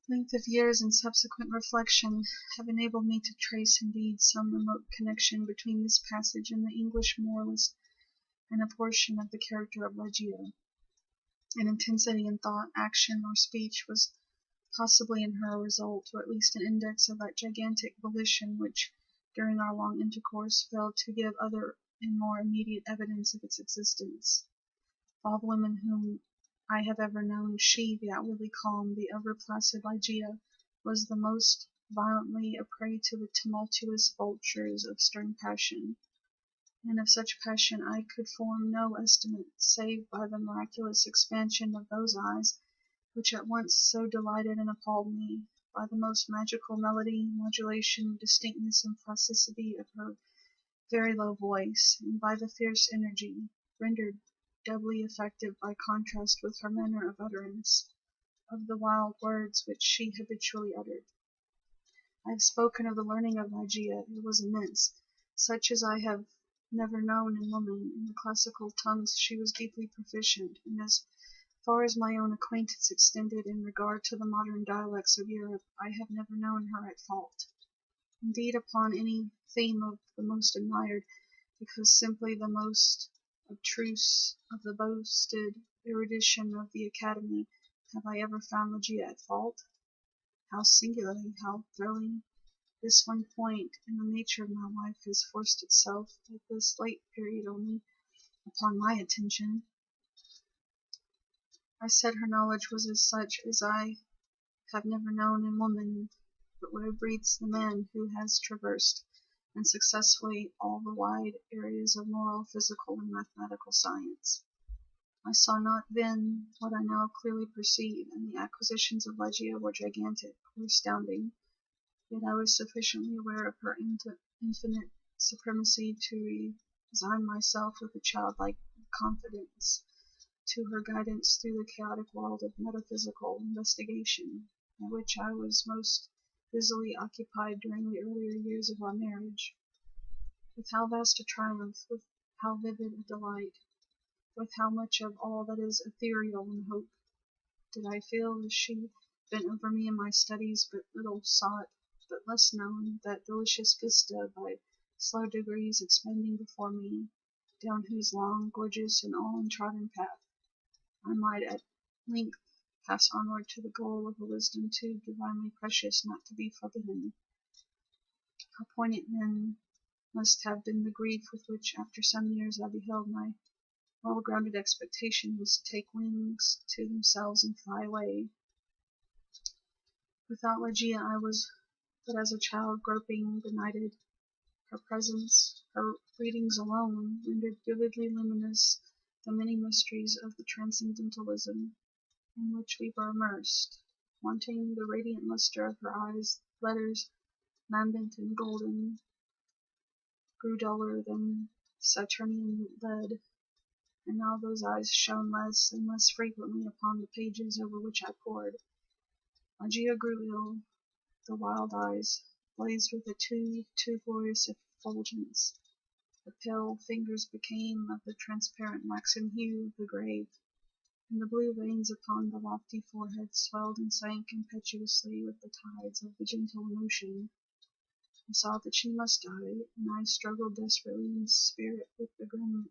Length of years and subsequent reflection have enabled me to trace indeed some remote connection between this passage and the English moralist and a portion of the character of Ligea. An intensity in thought, action, or speech was possibly in her a result, or at least an index of that gigantic volition which, during our long intercourse, failed to give other and more immediate evidence of its existence. Of all the women whom I have ever known, she, the outwardly calm, the ever placid Ligea, was the most violently a prey to the tumultuous vultures of stern passion, and of such passion I could form no estimate, save by the miraculous expansion of those eyes, which at once so delighted and appalled me, by the most magical melody, modulation, distinctness, and plasticity of her very low voice, and by the fierce energy, rendered doubly effective by contrast with her manner of utterance, of the wild words which she habitually uttered. I have spoken of the learning of Ligea. It was immense, such as I have never known in woman. In the classical tongues she was deeply proficient, and as far as my own acquaintance extended in regard to the modern dialects of Europe, I have never known her at fault. Indeed, upon any theme of the most admired, because simply the most abstruse of the boasted erudition of the Academy, have I ever found Ligea at fault? How singularly, how thrilling! This one point in the nature of my wife has forced itself, at this late period only, upon my attention. I said her knowledge was as such as I have never known in woman, but where breathes the man who has traversed, and successfully, all the wide areas of moral, physical, and mathematical science. I saw not then what I now clearly perceive, and the acquisitions of Ligea were gigantic, or astounding, yet I was sufficiently aware of her infinite supremacy to resign myself with a childlike confidence to her guidance through the chaotic world of metaphysical investigation, at which I was most busily occupied during the earlier years of our marriage. With how vast a triumph, with how vivid a delight, with how much of all that is ethereal and hope, did I feel as she bent over me in my studies, but little sought, but less known, that delicious vista by slow degrees expanding before me, down whose long, gorgeous, and all-untrodden path I might at length pass onward to the goal of a wisdom too divinely precious not to be forbidden. How poignant then must have been the grief with which, after some years, I beheld my well-grounded expectations take wings to themselves and fly away. Without Ligea I was but as a child groping benighted. Her presence, her readings alone, rendered vividly luminous the many mysteries of the transcendentalism in which we were immersed. Wanting the radiant luster of her eyes, letters, lambent and golden, grew duller than Saturnian lead, and now those eyes shone less and less frequently upon the pages over which I pored. Ligea grew ill. The wild eyes blazed with a too glorious effulgence. The pale fingers became of the transparent waxen hue of the grave, and the blue veins upon the lofty forehead swelled and sank impetuously with the tides of the gentle emotion. I saw that she must die, and I struggled desperately in spirit with the grim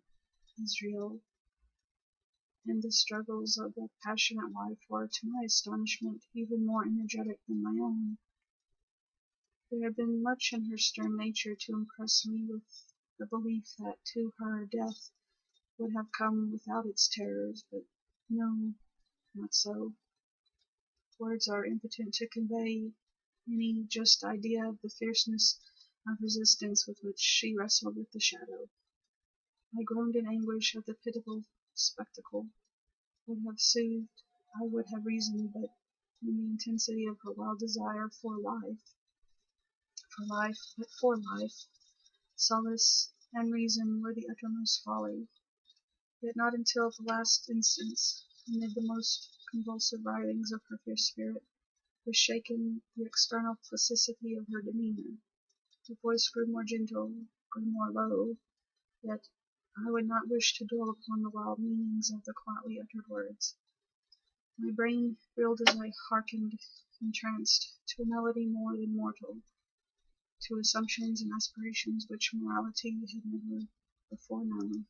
Israel, and the struggles of that passionate wife were, to my astonishment, even more energetic than my own. There had been much in her stern nature to impress me with the belief that to her death would have come without its terrors, but no, not so. Words are impotent to convey any just idea of the fierceness of resistance with which she wrestled with the shadow. I groaned in anguish at the pitiable spectacle. Would have soothed, I would have reasoned, but in the intensity of her wild desire for life, solace and reason were the uttermost folly. Yet not until the last instance, amid the most convulsive writhings of her fierce spirit, was shaken the external plasticity of her demeanor. Her voice grew more gentle, grew more low, yet I would not wish to dwell upon the wild meanings of the quietly uttered words. My brain reeled as I hearkened, entranced, to a melody more than mortal, to assumptions and aspirations which morality had never before known.